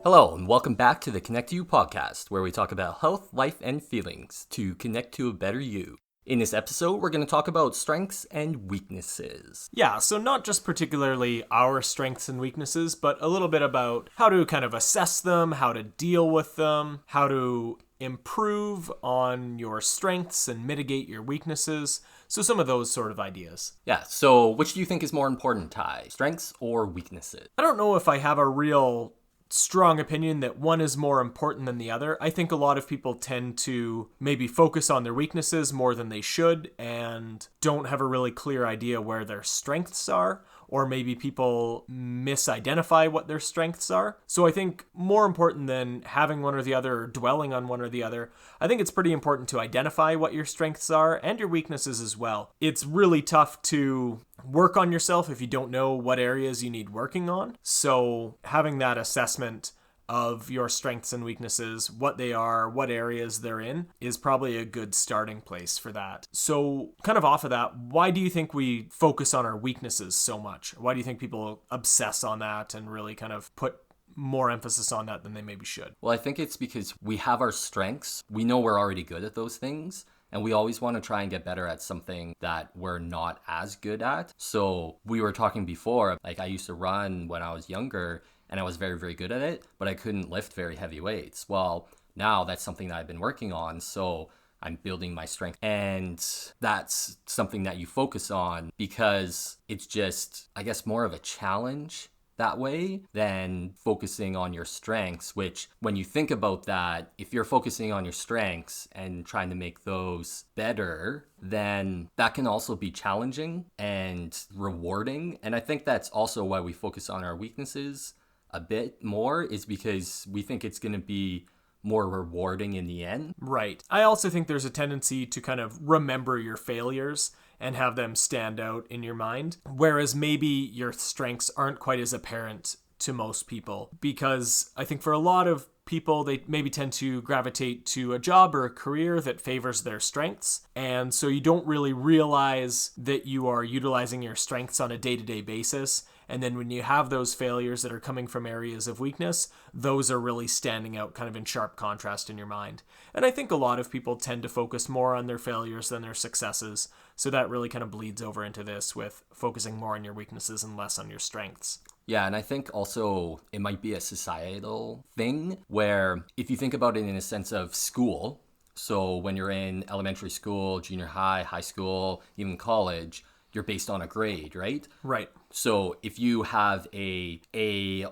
Hello, and welcome back to the Connect to You podcast, where we talk about health, life, and feelings to connect to a better you. In this episode, we're going to talk about strengths and weaknesses. Yeah, so not just particularly our strengths and weaknesses, but a little bit about how to kind of assess them, how to deal with them, how to improve on your strengths and mitigate your weaknesses. So some of those sort of ideas. Yeah, so which do you think is more important, Ty? Strengths or weaknesses? I don't know if I have a real strong opinion that one is more important than the other. I think a lot of people tend to maybe focus on their weaknesses more than they should and don't have a really clear idea where their strengths are, or maybe people misidentify what their strengths are. So I think more important than having one or the other or dwelling on one or the other, I think it's pretty important to identify what your strengths are and your weaknesses as well. It's really tough to work on yourself if you don't know what areas you need working on. So having that assessment of your strengths and weaknesses, what they are, what areas they're in, is probably a good starting place for that. So kind of off of that, why do you think we focus on our weaknesses so much? Why do you think people obsess on that and really kind of put more emphasis on that than they maybe should? Well, I think it's because we have our strengths. We know we're already good at those things. And we always want to try and get better at something that we're not as good at. So we were talking before, like I used to run when I was younger and I was very, very good at it, but I couldn't lift very heavy weights. Well, now that's something that I've been working on. So I'm building my strength. And that's something that you focus on because it's just, I guess, more of a challenge that way than focusing on your strengths, which when you think about that, if you're focusing on your strengths and trying to make those better, then that can also be challenging and rewarding. And I think that's also why we focus on our weaknesses a bit more, is because we think it's going to be more rewarding in the end. Right. I also think there's a tendency to kind of remember your failures and have them stand out in your mind, whereas maybe your strengths aren't quite as apparent to most people, because I think for a lot of people, they maybe tend to gravitate to a job or a career that favors their strengths. And so you don't really realize that you are utilizing your strengths on a day-to-day basis. And then when you have those failures that are coming from areas of weakness, those are really standing out kind of in sharp contrast in your mind. And I think a lot of people tend to focus more on their failures than their successes. So that really kind of bleeds over into this with focusing more on your weaknesses and less on your strengths. Yeah, and I think also it might be a societal thing where if you think about it in a sense of school, so when you're in elementary school, junior high, high school, even college, you're based on a grade, right? Right. So if you have a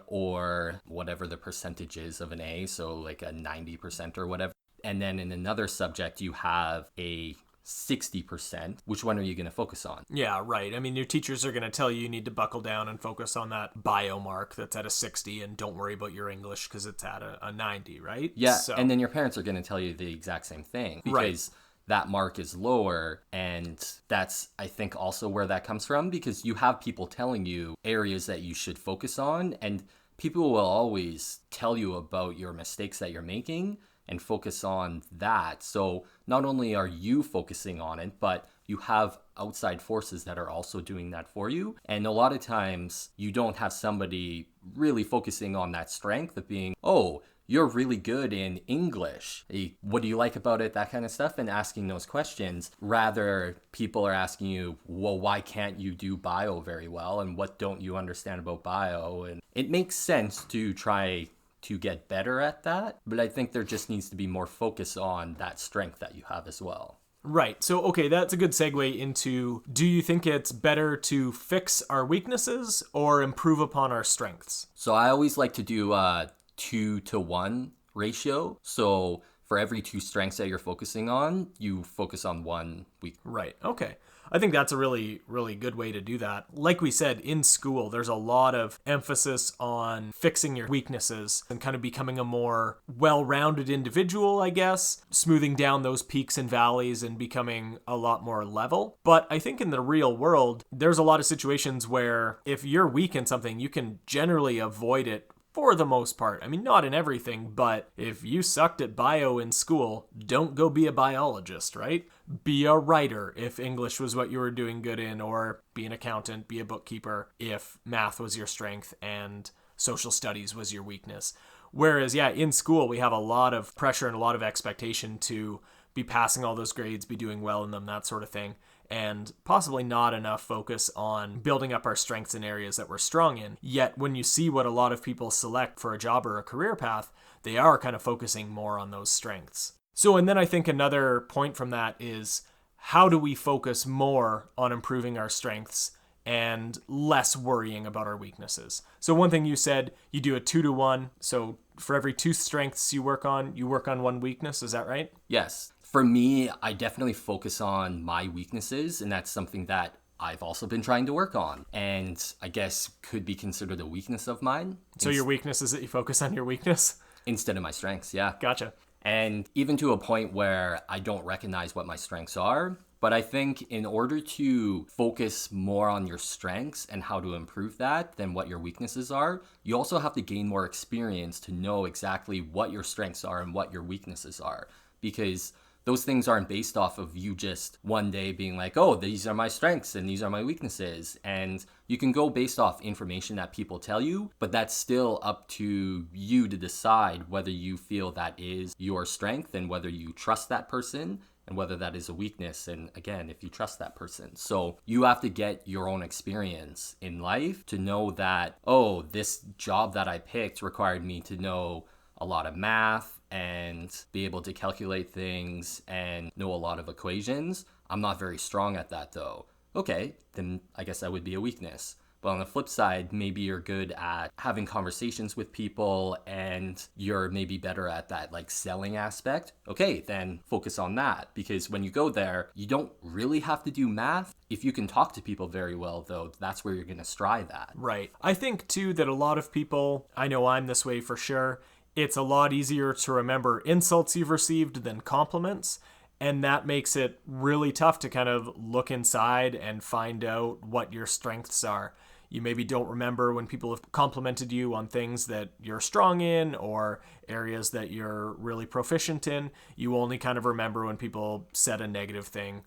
or whatever the percentage is of an A, so like a 90% or whatever, and then in another subject you have a 60%, which one are you going to focus on? Yeah, right. I mean, your teachers are going to tell you need to buckle down and focus on that bio mark that's at a 60 and don't worry about your English because it's at a 90, right? Yeah, and then your parents are going to tell you the exact same thing because that mark is lower, and that's, I think, also where that comes from, because you have people telling you areas that you should focus on, and people will always tell you about your mistakes that you're making and focus on that. So not only are you focusing on it, but you have outside forces that are also doing that for you. And a lot of times you don't have somebody really focusing on that strength of being, oh, you're really good in English. What do you like about it? That kind of stuff, and asking those questions. Rather, people are asking you, well, why can't you do bio very well? And what don't you understand about bio? And it makes sense to try to get better at that, but I think there just needs to be more focus on that strength that you have as well. Right. So, okay, that's a good segue into, do you think it's better to fix our weaknesses or improve upon our strengths? So I always like to do a 2-to-1 ratio. So for every 2 strengths that you're focusing on, you focus on 1 weak. Right. Okay. I think that's a really, really good way to do that. Like we said, in school, there's a lot of emphasis on fixing your weaknesses and kind of becoming a more well-rounded individual, I guess, smoothing down those peaks and valleys and becoming a lot more level. But I think in the real world, there's a lot of situations where if you're weak in something, you can generally avoid it for the most part. I mean, not in everything, but if you sucked at bio in school, don't go be a biologist, right? Be a writer if English was what you were doing good in, or be an accountant, be a bookkeeper if math was your strength and social studies was your weakness. Whereas, yeah, in school, we have a lot of pressure and a lot of expectation to be passing all those grades, be doing well in them, that sort of thing. And possibly not enough focus on building up our strengths in areas that we're strong in. Yet when you see what a lot of people select for a job or a career path, they are kind of focusing more on those strengths. So, and then I think another point from that is, how do we focus more on improving our strengths and less worrying about our weaknesses? So one thing you said, you do a 2-to-1. So for every 2 strengths you work on 1 weakness. Is that right? Yes. For me, I definitely focus on my weaknesses, and that's something that I've also been trying to work on, and I guess could be considered a weakness of mine. So your weakness is that you focus on your weakness? Instead of my strengths, yeah. Gotcha. And even to a point where I don't recognize what my strengths are. But I think in order to focus more on your strengths and how to improve that than what your weaknesses are, you also have to gain more experience to know exactly what your strengths are and what your weaknesses are. Because those things aren't based off of you just one day being like, oh, these are my strengths and these are my weaknesses. And you can go based off information that people tell you, but that's still up to you to decide whether you feel that is your strength and whether you trust that person and whether that is a weakness. And again, if you trust that person. So you have to get your own experience in life to know that, oh, this job that I picked required me to know a lot of math and be able to calculate things and know a lot of equations. I'm not very strong at that though. Okay, then I guess that would be a weakness. But on the flip side, maybe you're good at having conversations with people and you're maybe better at that like selling aspect. Okay, then focus on that, because when you go there, you don't really have to do math. If you can talk to people very well though, that's where you're going to strive at. Right. I think too that a lot of people, I know I'm this way for sure, it's a lot easier to remember insults you've received than compliments. And that makes it really tough to kind of look inside and find out what your strengths are. You maybe don't remember when people have complimented you on things that you're strong in or areas that you're really proficient in. You only kind of remember when people said a negative thing.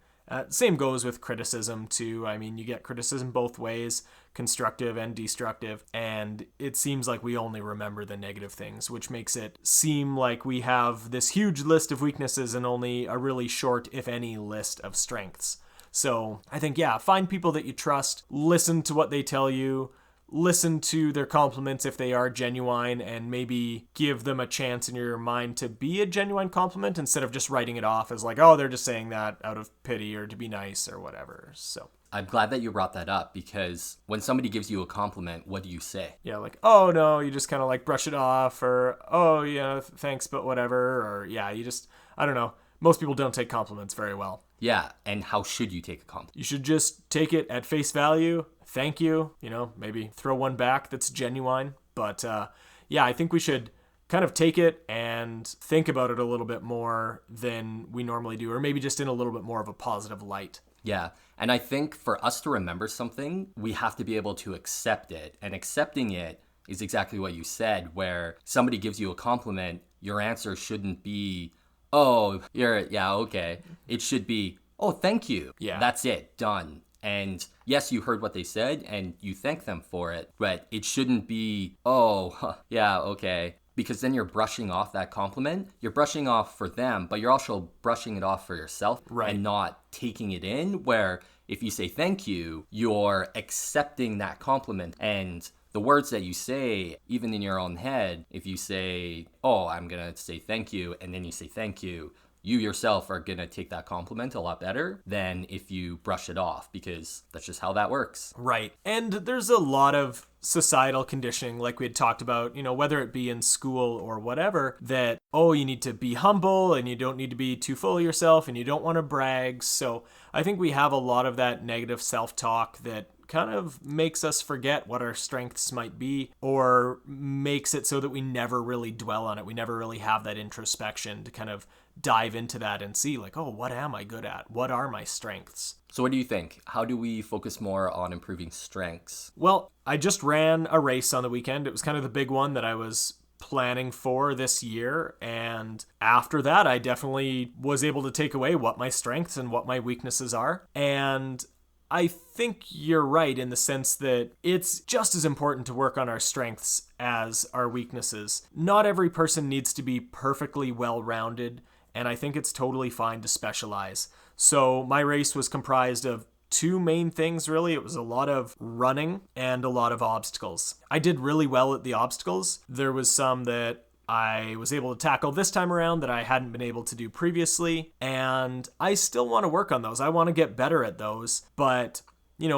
Same goes with criticism too. I mean, you get criticism both ways, constructive and destructive, and it seems like we only remember the negative things, which makes it seem like we have this huge list of weaknesses and only a really short, if any, list of strengths. So I think, yeah, find people that you trust, listen to what they tell you, listen to their compliments if they are genuine, and maybe give them a chance in your mind to be a genuine compliment instead of just writing it off as like, oh, they're just saying that out of pity or to be nice or whatever. So I'm glad that you brought that up, because when somebody gives you a compliment, what do you say? yeah, like, oh no, you just kind of like brush it off, or oh yeah, thanks, but whatever, or yeah, you just, I don't know. Most people don't take compliments very well. Yeah, and how should you take a compliment? You should just take it at face value. Thank you. Maybe throw one back that's genuine. But yeah, I think we should kind of take it and think about it a little bit more than we normally do, or maybe just in a little bit more of a positive light. Yeah, and I think for us to remember something, we have to be able to accept it. And accepting it is exactly what you said, where somebody gives you a compliment, your answer shouldn't be, oh, yeah, okay. It should be, oh, thank you. Yeah. That's it, done. And yes, you heard what they said and you thank them for it, but it shouldn't be, oh, yeah, okay. Because then you're brushing off that compliment. You're brushing off for them, but you're also brushing it off for yourself, right, and not taking it in, where if you say thank you, you're accepting that compliment. And the words that you say, even in your own head, if you say, oh, I'm going to say thank you, and then you say thank you, you yourself are going to take that compliment a lot better than if you brush it off, because that's just how that works. Right. And there's a lot of societal conditioning, like we had talked about, whether it be in school or whatever, that, oh, you need to be humble and you don't need to be too full of yourself and you don't want to brag. So I think we have a lot of that negative self-talk that kind of makes us forget what our strengths might be, or makes it so that we never really dwell on it. We never really have that introspection to kind of dive into that and see like, oh, what am I good at? What are my strengths? So what do you think? How do we focus more on improving strengths? Well, I just ran a race on the weekend. It was kind of the big one that I was planning for this year. And after that, I definitely was able to take away what my strengths and what my weaknesses are. And I think you're right in the sense that it's just as important to work on our strengths as our weaknesses. Not every person needs to be perfectly well-rounded, and I think it's totally fine to specialize. So my race was comprised of two main things, really. It was a lot of running and a lot of obstacles. I did really well at the obstacles. There was some that I was able to tackle this time around that I hadn't been able to do previously, and I still want to work on those. I want to get better at those, but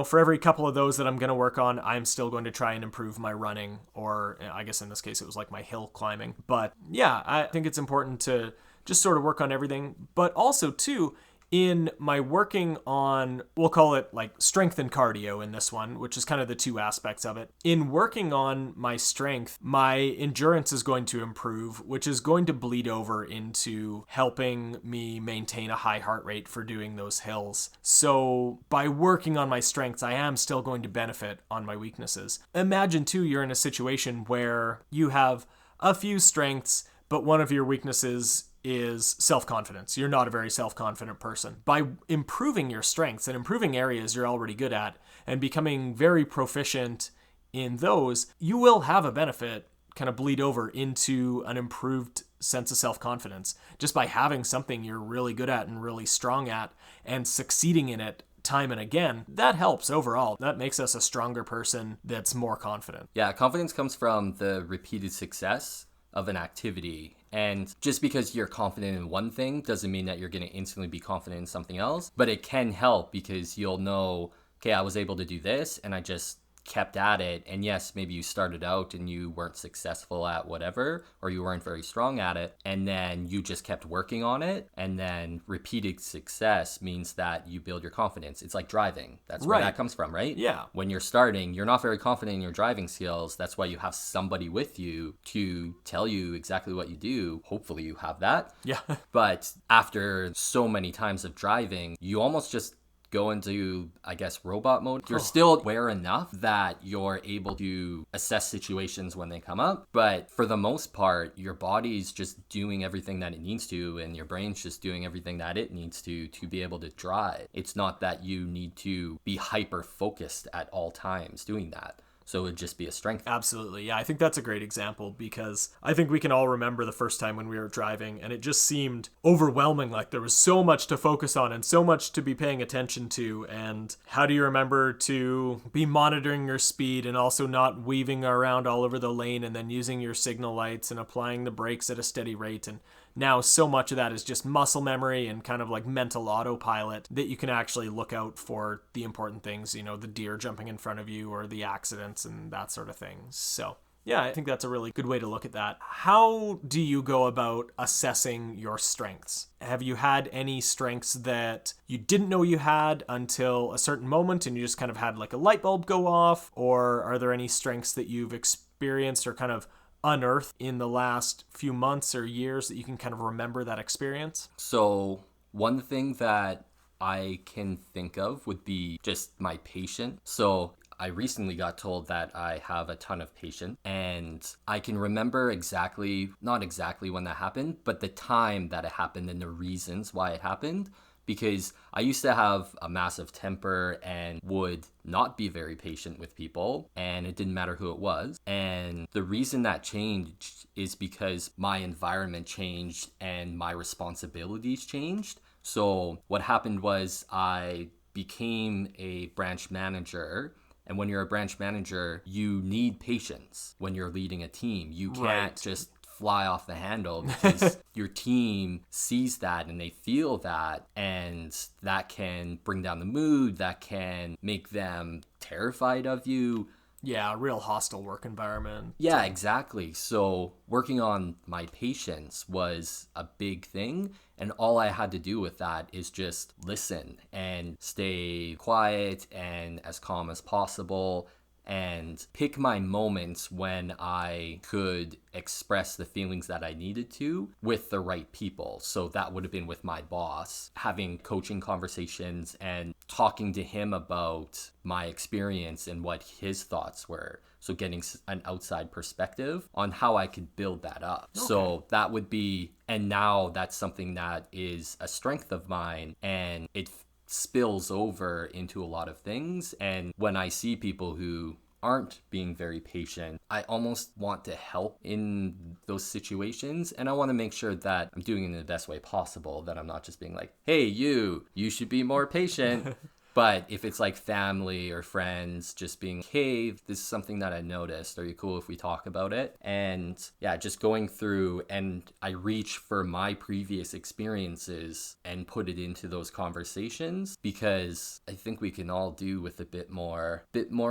for every couple of those that I'm going to work on, I'm still going to try and improve my running, or I guess in this case it was like my hill climbing. But yeah, I think it's important to just sort of work on everything, but also too, in my working on, we'll call it like strength and cardio in this one, which is kind of the two aspects of it. In working on my strength, my endurance is going to improve, which is going to bleed over into helping me maintain a high heart rate for doing those hills. So by working on my strengths, I am still going to benefit on my weaknesses. Imagine too, you're in a situation where you have a few strengths, but one of your weaknesses is self-confidence. You're not a very self-confident person. By improving your strengths and improving areas you're already good at and becoming very proficient in those, you will have a benefit kind of bleed over into an improved sense of self-confidence just by having something you're really good at and really strong at and succeeding in it time and again. That helps overall. That makes us a stronger person that's more confident. Yeah, confidence comes from the repeated success of an activity. And just because you're confident in one thing doesn't mean that you're going to instantly be confident in something else. But it can help because you'll know, okay, I was able to do this and I just kept at it. And yes, maybe you started out and you weren't successful at whatever, or you weren't very strong at it. And then you just kept working on it. And then repeated success means that you build your confidence. It's like driving. That's where that comes from, right? Yeah. When you're starting, you're not very confident in your driving skills. That's why you have somebody with you to tell you exactly what you do. Hopefully you have that. Yeah. But after so many times of driving, you almost just go into, I guess, robot mode. You're still aware enough that you're able to assess situations when they come up. But for the most part, your body's just doing everything that it needs to, and your brain's just doing everything that it needs to be able to drive. It's not that you need to be hyper focused at all times doing that. So it would just be a strength. Absolutely. Yeah, I think that's a great example because I think we can all remember the first time when we were driving and it just seemed overwhelming. Like there was so much to focus on and so much to be paying attention to. And how do you remember to be monitoring your speed and also not weaving around all over the lane and then using your signal lights and applying the brakes at a steady rate? And now so much of that is just muscle memory and kind of like mental autopilot that you can actually look out for the important things, the deer jumping in front of you or the accidents and that sort of thing. So yeah, I think that's a really good way to look at that. How do you go about assessing your strengths? Have you had any strengths that you didn't know you had until a certain moment and you just kind of had like a light bulb go off? Or are there any strengths that you've experienced or kind of unearthed in the last few months or years that you can kind of remember that experience? So one thing that I can think of would be just my patience. So I recently got told that I have a ton of patience, and I can remember not exactly when that happened, but the time that it happened and the reasons why it happened. Because I used to have a massive temper and would not be very patient with people, and it didn't matter who it was. And the reason that changed is because my environment changed and my responsibilities changed. So what happened was I became a branch manager. And when you're a branch manager, you need patience when you're leading a team. You can't just fly off the handle because your team sees that and they feel that, and that can bring down the mood, that can make them terrified of you. Yeah, a real hostile work environment. Yeah, exactly. So working on my patience was a big thing, and all I had to do with that is just listen and stay quiet and as calm as possible and pick my moments when I could express the feelings that I needed to with the right people. So that would have been with my boss, having coaching conversations and talking to him about my experience and what his thoughts were. So getting an outside perspective on how I could build that up. Okay. So that would be, and now that's something that is a strength of mine, and it spills over into a lot of things. And when I see people who aren't being very patient, I almost want to help in those situations, and I want to make sure that I'm doing it in the best way possible, that I'm not just being like, hey, you should be more patient. But if it's like family or friends just being, hey, this is something that I noticed, are you cool if we talk about it? And yeah, just going through, and I reach for my previous experiences and put it into those conversations, because I think we can all do with a bit more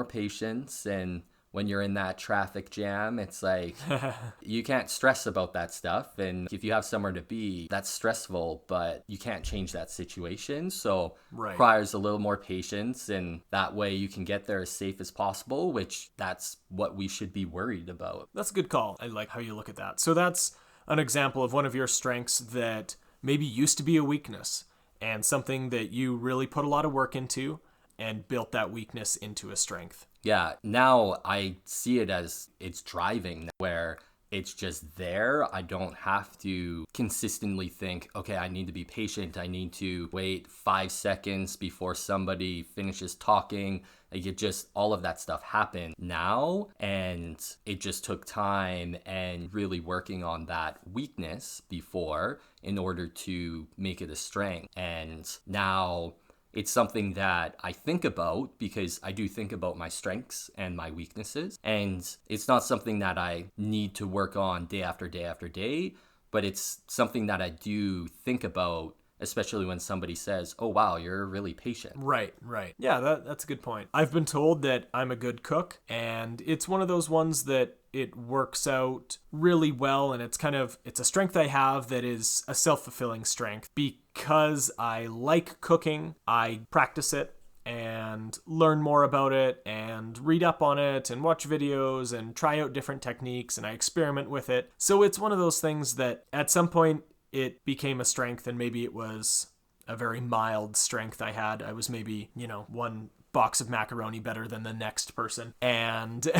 patience. And when you're in that traffic jam, it's like you can't stress about that stuff. And if you have somewhere to be, that's stressful, but you can't change that situation. So requires a little more patience, and that way you can get there as safe as possible, which that's what we should be worried about. That's a good call. I like how you look at that. So that's an example of one of your strengths that maybe used to be a weakness, and something that you really put a lot of work into and built that weakness into a strength. Yeah, now I see it as it's driving, where it's just there. I don't have to consistently think, okay, I need to be patient. I need to wait 5 seconds before somebody finishes talking. Like, it just, all of that stuff happened now, and it just took time and really working on that weakness before in order to make it a strength. And now it's something that I think about, because I do think about my strengths and my weaknesses. And it's not something that I need to work on day after day after day, but it's something that I do think about, especially when somebody says, oh, wow, you're really patient. Right. Yeah, that's a good point. I've been told that I'm a good cook, and it's one of those ones that it works out really well, and it's a strength I have that is a self-fulfilling strength. Because I like cooking, I practice it and learn more about it and read up on it and watch videos and try out different techniques, and I experiment with it. So it's one of those things that at some point it became a strength, and maybe it was a very mild strength I had. I was maybe, one box of macaroni better than the next person. And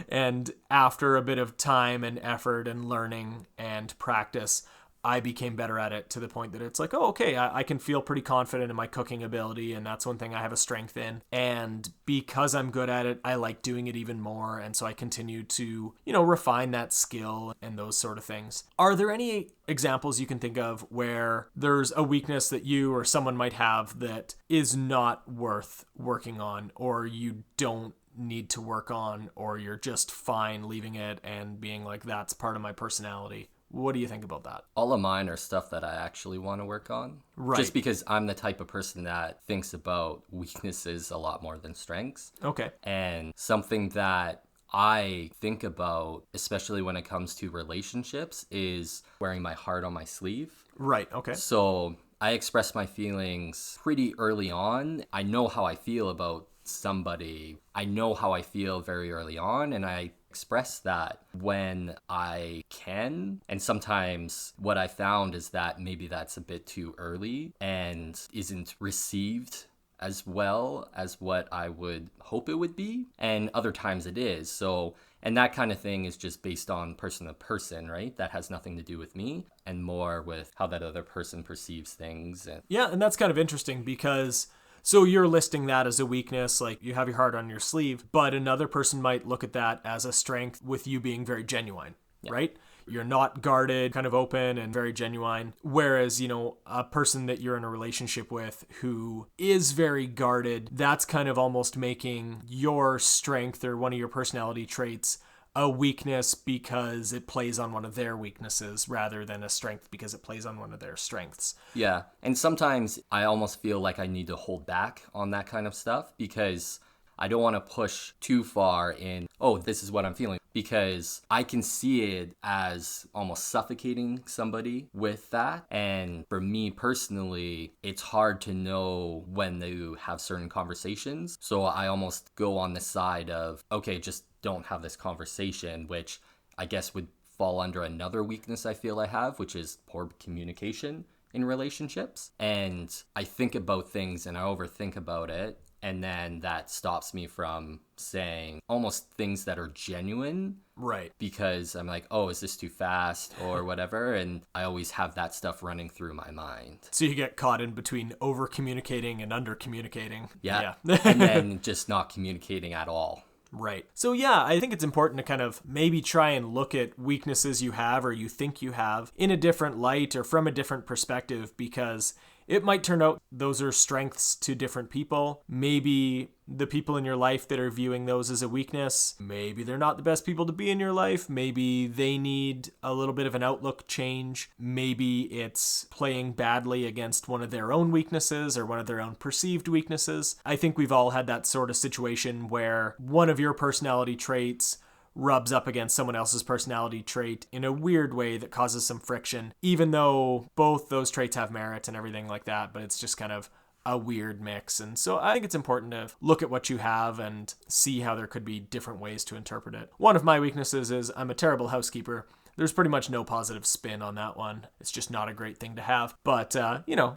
and after a bit of time and effort and learning and practice, I became better at it, to the point that it's like, oh, okay, I can feel pretty confident in my cooking ability, and that's one thing I have a strength in. And because I'm good at it, I like doing it even more, and so I continue to, refine that skill and those sort of things. Are there any examples you can think of where there's a weakness that you or someone might have that is not worth working on, or you don't need to work on, or you're just fine leaving it and being like, that's part of my personality? What do you think about that? All of mine are stuff that I actually want to work on. Right. Just because I'm the type of person that thinks about weaknesses a lot more than strengths. Okay. And something that I think about, especially when it comes to relationships, is wearing my heart on my sleeve. Right. Okay. So I express my feelings pretty early on. I know how I feel about somebody. I know how I feel very early on, and I express that when I can. And sometimes what I found is that maybe that's a bit too early and isn't received as well as what I would hope it would be, and other times it is. So, and that kind of thing is just based on person to person, right? That has nothing to do with me, and more with how that other person perceives things. Yeah, and that's kind of interesting, because so you're listing that as a weakness, like you have your heart on your sleeve, but another person might look at that as a strength, with you being very genuine, right? You're not guarded, kind of open and very genuine. Whereas, a person that you're in a relationship with who is very guarded, that's kind of almost making your strength or one of your personality traits a weakness because it plays on one of their weaknesses, rather than a strength because it plays on one of their strengths. Yeah. And sometimes I almost feel like I need to hold back on that kind of stuff, because I don't want to push too far in, oh, this is what I'm feeling, because I can see it as almost suffocating somebody with that. And for me personally, it's hard to know when to have certain conversations. So I almost go on the side of, okay, just don't have this conversation, which I guess would fall under another weakness I feel I have, which is poor communication in relationships. And I think about things and I overthink about it. And then that stops me from saying almost things that are genuine. Right. Because I'm like, oh, is this too fast or whatever? And I always have that stuff running through my mind. So you get caught in between over communicating and under communicating. Yeah. And then just not communicating at all. Right. So yeah, I think it's important to kind of maybe try and look at weaknesses you have or you think you have in a different light or from a different perspective, because it might turn out those are strengths to different people. Maybe the people in your life that are viewing those as a weakness, maybe they're not the best people to be in your life. Maybe they need a little bit of an outlook change. Maybe it's playing badly against one of their own weaknesses or one of their own perceived weaknesses. I think we've all had that sort of situation where one of your personality traits rubs up against someone else's personality trait in a weird way that causes some friction, even though both those traits have merit and everything like that, but it's just kind of a weird mix. And so I think it's important to look at what you have and see how there could be different ways to interpret it. One of my weaknesses is I'm a terrible housekeeper. There's pretty much no positive spin on that one. It's just not a great thing to have. But,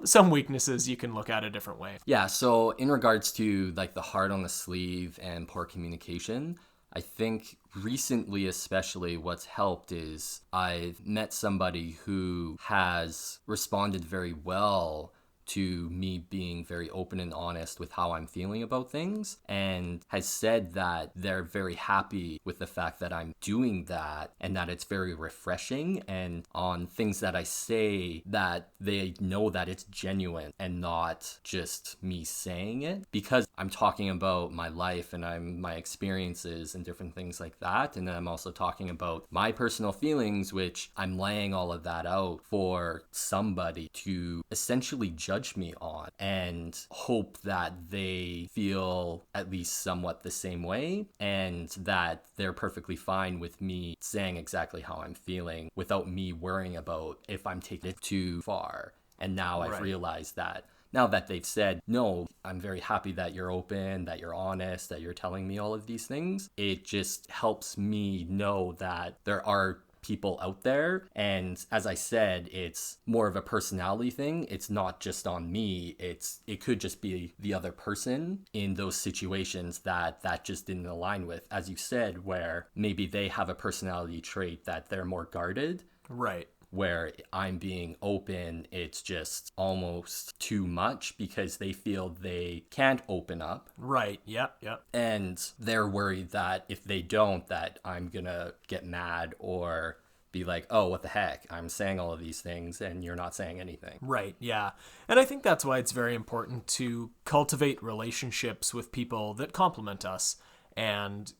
some weaknesses you can look at a different way. Yeah, so in regards to like the heart on the sleeve and poor communication, I think recently especially what's helped is I've met somebody who has responded very well to me being very open and honest with how I'm feeling about things, and has said that they're very happy with the fact that I'm doing that and that it's very refreshing, and on things that I say that they know that it's genuine and not just me saying it, because I'm talking about my life and my experiences and different things like that, and then I'm also talking about my personal feelings, which I'm laying all of that out for somebody to essentially judge me on and hope that they feel at least somewhat the same way, and that they're perfectly fine with me saying exactly how I'm feeling without me worrying about if I'm taking it too far. And now I've realized that now that they've said, no, I'm very happy that you're open, that you're honest, that you're telling me all of these things, it just helps me know that there are people out there. And as I said, it's more of a personality thing. It's not just on me. It could just be the other person in those situations that just didn't align with, as you said, where maybe they have a personality trait that they're more guarded. Right. Where I'm being open, it's just almost too much because they feel they can't open up. Right. Yeah. And they're worried that if they don't, that I'm gonna get mad or be like, oh, what the heck? I'm saying all of these things and you're not saying anything. Right, yeah. And I think that's why it's very important to cultivate relationships with people that complement us. And,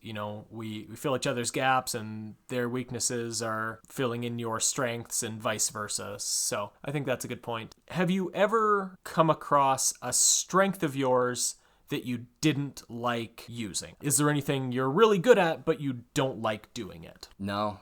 we fill each other's gaps and their weaknesses are filling in your strengths and vice versa. So I think that's a good point. Have you ever come across a strength of yours that you didn't like using? Is there anything you're really good at, but you don't like doing it? No.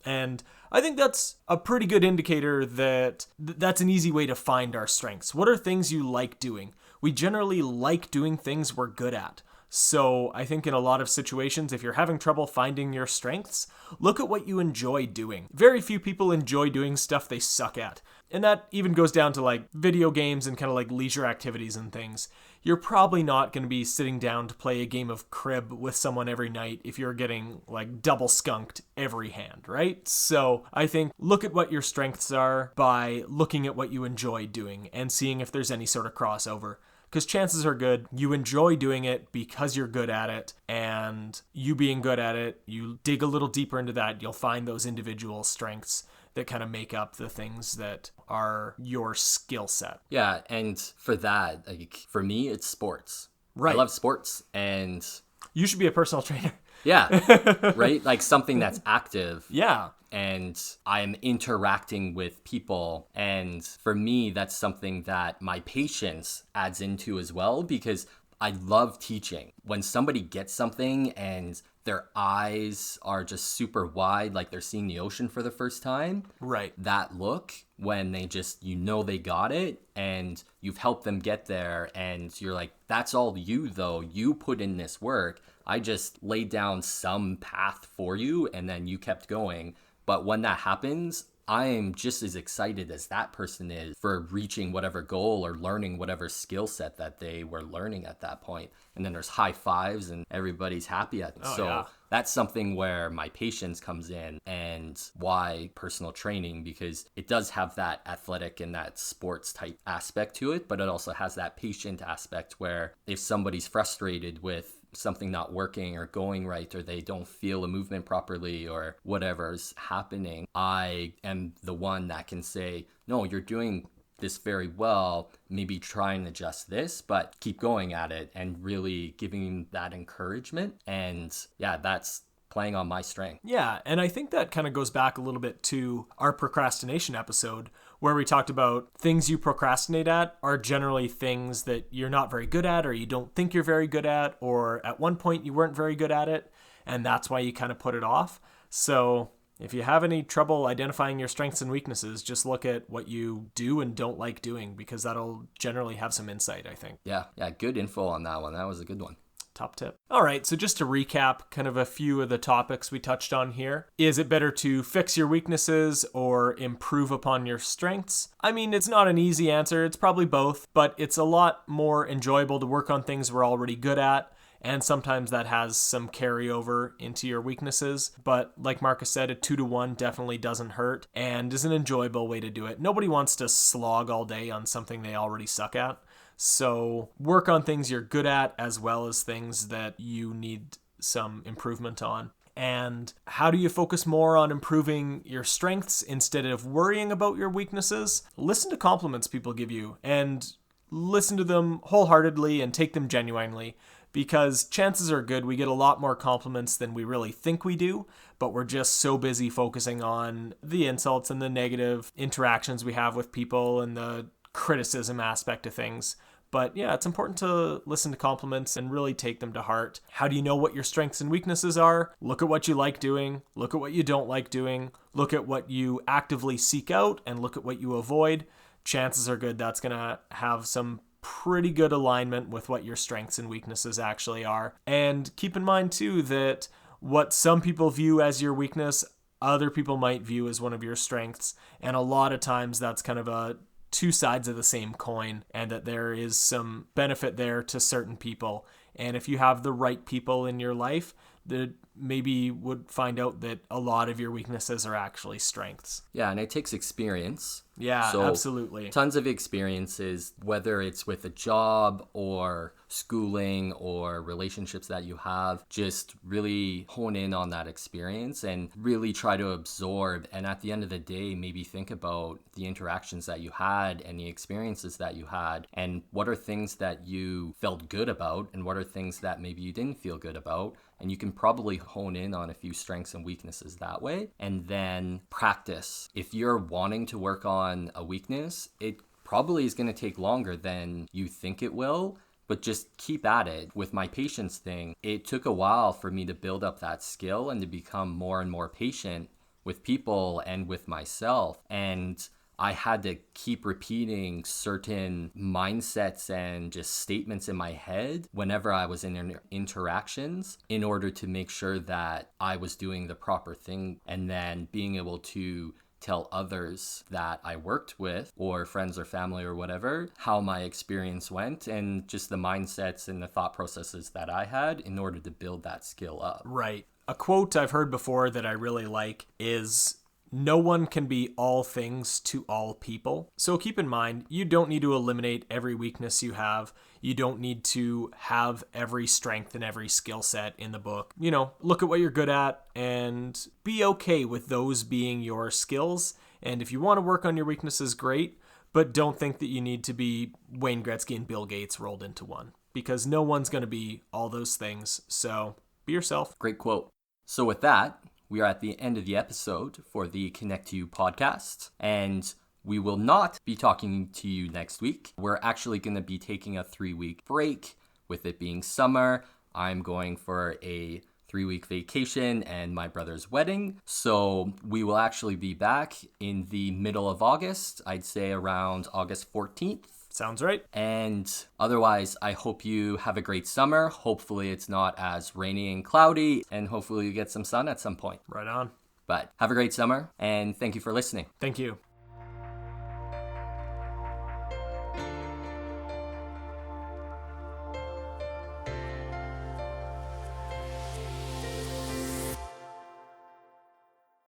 And I think that's a pretty good indicator that that's an easy way to find our strengths. What are things you like doing? We generally like doing things we're good at. So I think in a lot of situations, if you're having trouble finding your strengths, look at what you enjoy doing. Very few people enjoy doing stuff they suck at. And that even goes down to like video games and kind of like leisure activities and things. You're probably not going to be sitting down to play a game of crib with someone every night if you're getting like double skunked every hand, right? So I think look at what your strengths are by looking at what you enjoy doing and seeing if there's any sort of crossover. Because chances are good you enjoy doing it because you're good at it, and you being good at it, you dig a little deeper into that, you'll find those individual strengths that kind of make up the things that are your skill set. Yeah, and for that, like for me, it's sports. Right. I love sports, and you should be a personal trainer. Yeah, right? Like something that's active. Yeah. And I'm interacting with people. And for me, that's something that my patience adds into as well, because I love teaching. When somebody gets something and their eyes are just super wide, like they're seeing the ocean for the first time. Right. That look when they just, they got it and you've helped them get there, and you're like, that's all you though. You put in this work. I just laid down some path for you and then you kept going. But when that happens, I am just as excited as that person is for reaching whatever goal or learning whatever skill set that they were learning at that point. And then there's high fives and everybody's happy at it. Oh, so yeah. that's something where my patience comes in, and why personal training, because it does have that athletic and that sports type aspect to it, but it also has that patient aspect where if somebody's frustrated with something not working or going right, or they don't feel a movement properly or whatever's happening, I am the one that can say, no, you're doing this very well, maybe try and adjust this, but keep going at it, and really giving that encouragement. And yeah, that's playing on my strength. Yeah, and I think that kind of goes back a little bit to our procrastination episode, where we talked about things you procrastinate at are generally things that you're not very good at, or you don't think you're very good at, or at one point you weren't very good at it, and that's why you kind of put it off. So if you have any trouble identifying your strengths and weaknesses, just look at what you do and don't like doing, because that'll generally have some insight, I think. Yeah, good info on that one. That was a good one. Top tip. All right, so just to recap kind of a few of the topics we touched on here. Is it better to fix your weaknesses or improve upon your strengths? I mean, it's not an easy answer. It's probably both, but it's a lot more enjoyable to work on things we're already good at. And sometimes that has some carryover into your weaknesses. But like Marcus said, a 2-to-1 definitely doesn't hurt and is an enjoyable way to do it. Nobody wants to slog all day on something they already suck at. So work on things you're good at as well as things that you need some improvement on. And how do you focus more on improving your strengths instead of worrying about your weaknesses? Listen to compliments people give you and listen to them wholeheartedly and take them genuinely, because chances are good we get a lot more compliments than we really think we do, but we're just so busy focusing on the insults and the negative interactions we have with people and the criticism aspect of things. But yeah, it's important to listen to compliments and really take them to heart. How do you know what your strengths and weaknesses are? Look at what you like doing, look at what you don't like doing, look at what you actively seek out, and look at what you avoid. Chances are good that's going to have some pretty good alignment with what your strengths and weaknesses actually are. And keep in mind too that what some people view as your weakness, other people might view as one of your strengths. And a lot of times that's kind of a two sides of the same coin, and that there is some benefit there to certain people. And if you have the right people in your life, that maybe would find out that a lot of your weaknesses are actually strengths. Yeah, and it takes experience. Yeah, so absolutely. Tons of experiences, whether it's with a job or schooling or relationships that you have. Just really hone in on that experience and really try to absorb. And at the end of the day, maybe think about the interactions that you had and the experiences that you had, and what are things that you felt good about and what are things that maybe you didn't feel good about. And you can probably hone in on a few strengths and weaknesses that way. And then practice. If you're wanting to work on a weakness, it probably is going to take longer than you think it will, but just keep at it. With my patience thing, it took a while for me to build up that skill and to become more and more patient with people and with myself. And I had to keep repeating certain mindsets and just statements in my head whenever I was in interactions in order to make sure that I was doing the proper thing, and then being able to tell others that I worked with, or friends or family or whatever, how my experience went and just the mindsets and the thought processes that I had in order to build that skill up. Right. A quote I've heard before that I really like is, "No one can be all things to all people." So keep in mind, you don't need to eliminate every weakness you have. You don't need to have every strength and every skill set in the book. Look at what you're good at and be okay with those being your skills. And if you want to work on your weaknesses, great, but don't think that you need to be Wayne Gretzky and Bill Gates rolled into one, because no one's going to be all those things. So be yourself. Great quote. So with that, we are at the end of the episode for the Connect to You podcast, and we will not be talking to you next week. We're actually going to be taking a 3-week break. With it being summer, I'm going for a 3-week vacation and my brother's wedding. So we will actually be back in the middle of August, I'd say around August 14th. Sounds right. And otherwise, I hope you have a great summer. Hopefully it's not as rainy and cloudy, and hopefully you get some sun at some point. Right on. But have a great summer, and thank you for listening. Thank you.